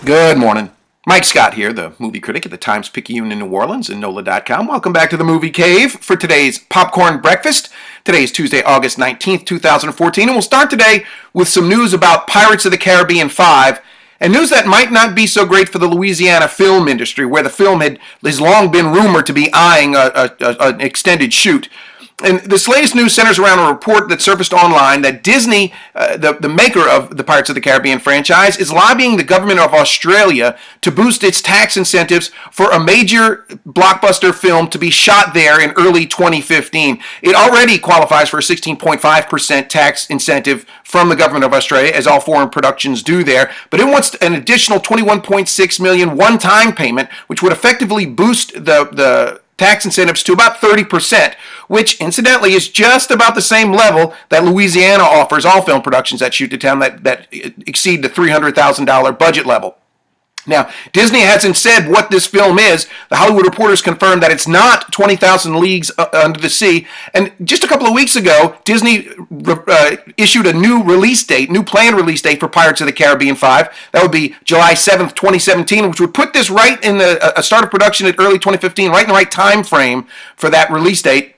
Good morning. Mike Scott here, the movie critic at the Times-Picayune in New Orleans and NOLA.com. Welcome back to the Movie Cave for today's Popcorn Breakfast. Today is Tuesday, August 19th, 2014, and we'll start today with some news about Pirates of the Caribbean 5, and news that might not be so great for the Louisiana film industry, where the film has long been rumored to be eyeing an extended shoot. And this latest news centers around a report that surfaced online that Disney, the maker of the Pirates of the Caribbean franchise, is lobbying the government of Australia to boost its tax incentives for a major blockbuster film to be shot there in early 2015. It already qualifies for a 16.5% tax incentive from the government of Australia, as all foreign productions do there, but it wants an additional $21.6 million one-time payment, which would effectively boost the tax incentives to about 30%, which incidentally is just about the same level that Louisiana offers all film productions that shoot to town that exceed the $300,000 budget level. Now, Disney hasn't said what this film is. The Hollywood Reporters confirmed that it's not 20,000 Leagues Under the Sea. And just a couple of weeks ago, Disney issued a new planned release date for Pirates of the Caribbean 5. That would be July 7th, 2017, which would put this right in the start of production at early 2015, right in the right time frame for that release date.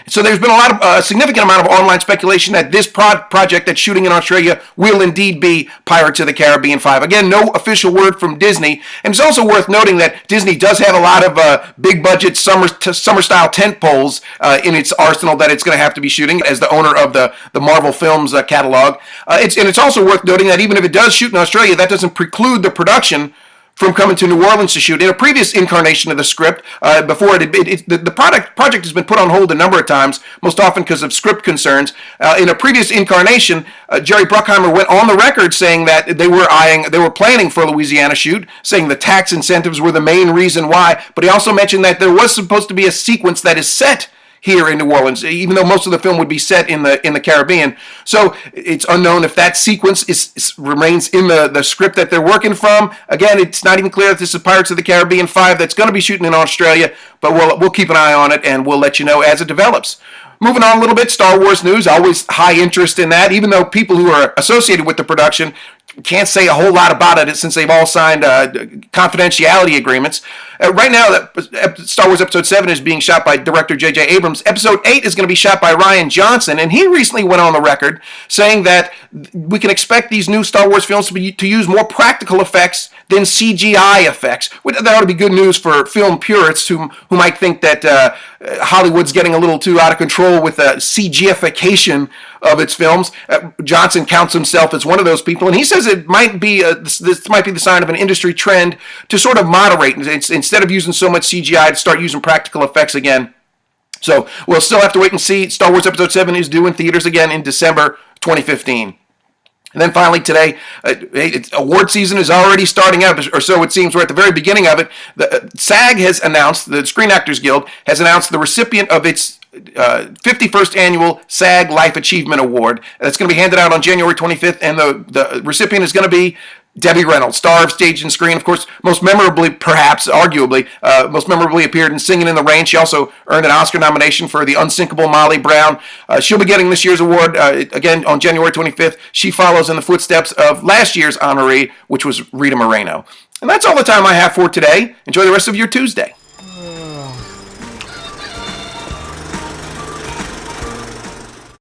So there's been a significant amount of online speculation that this project that's shooting in Australia will indeed be Pirates of the Caribbean 5. Again, no official word from Disney. And it's also worth noting that Disney does have a lot of big-budget summer-style tent poles in its arsenal that it's going to have to be shooting as the owner of the Marvel Films catalog. It's also worth noting that even if it does shoot in Australia, that doesn't preclude the production from coming to New Orleans to shoot. In a previous incarnation of the script, before the project has been put on hold a number of times, most often because of script concerns. In a previous incarnation, Jerry Bruckheimer went on the record saying that they were planning for a Louisiana shoot, saying the tax incentives were the main reason why, but he also mentioned that there was supposed to be a sequence that is set here in New Orleans, even though most of the film would be set in the Caribbean. So it's unknown if that sequence remains in the script that they're working from. Again, it's not even clear if this is Pirates of the Caribbean 5 that's going to be shooting in Australia, but we'll keep an eye on it and we'll let you know as it develops. Moving on a little bit, Star Wars news, always high interest in that, even though people who are associated with the production can't say a whole lot about it since they've all signed confidentiality agreements. Right now, Star Wars Episode 7 is being shot by director J.J. Abrams. Episode 8 is going to be shot by Rian Johnson, and he recently went on the record saying that we can expect these new Star Wars films to use more practical effects than CGI effects. That ought to be good news for film purists who might think that Hollywood's getting a little too out of control with the CGification of its films. Johnson counts himself as one of those people, and he says it might be this might be the sign of an industry trend to sort of moderate. Instead of using so much CGI, to start using practical effects again. So we'll still have to wait and see. Star Wars Episode 7 is due in theaters again in December 2015. And then finally today, award season is already starting up, or so it seems. We're at the very beginning of it. The SAG has announced, the Screen Actors Guild has announced the recipient of its 51st annual SAG Life Achievement Award. That's going to be handed out on January 25th, and the recipient is going to be Debbie Reynolds, star of stage and screen. Of course, most memorably, perhaps, arguably, most memorably appeared in Singing in the Rain. She also earned an Oscar nomination for The Unsinkable Molly Brown. She'll be getting this year's award, again, on January 25th. She follows in the footsteps of last year's honoree, which was Rita Moreno. And that's all the time I have for today. Enjoy the rest of your Tuesday.